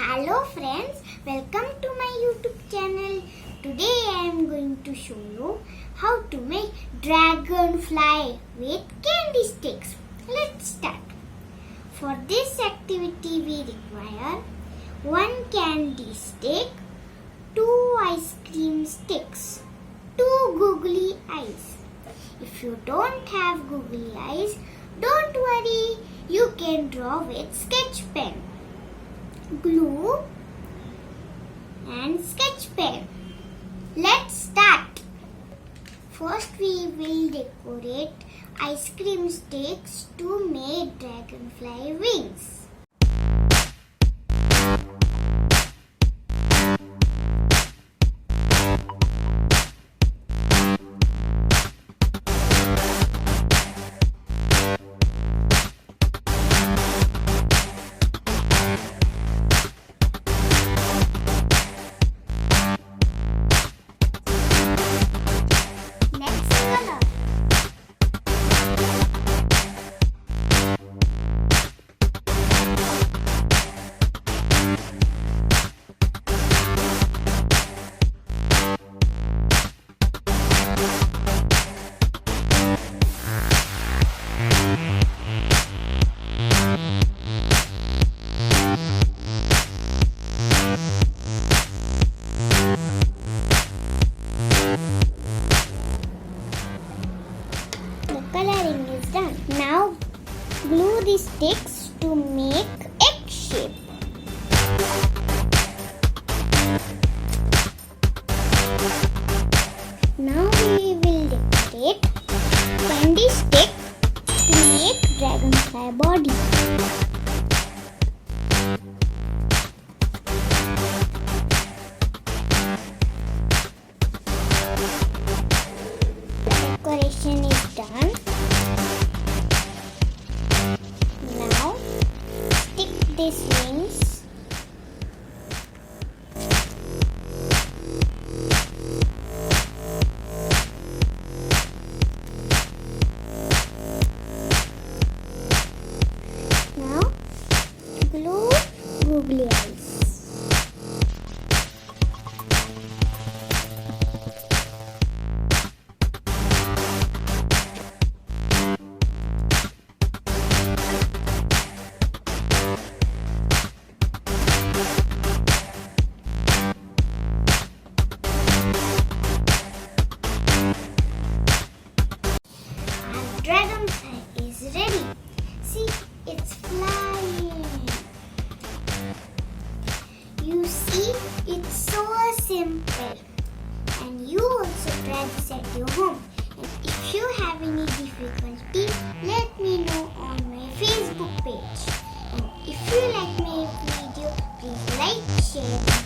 Hello friends, welcome to my YouTube channel. Today I am going to show you how to make dragonfly with candy sticks. Let's start. For this activity we require 1 candy stick, 2 ice cream sticks, 2 googly eyes. If you don't have googly eyes, don't worry, you can draw with sketch pen, glue and sketch pen. Let's start. First we will decorate ice cream sticks to make dragonfly wings. Coloring is done. Now glue the sticks to make egg shape. Now we will decorate candy stick to make dragonfly body. Decoration is done. Now stick these wings. Now glue googly eyes. Dragonfly is ready. See, it's flying. You see, it's so simple. And you also try this at your home. And if you have any difficulty, let me know on my Facebook page. And if you like my video, please like, share,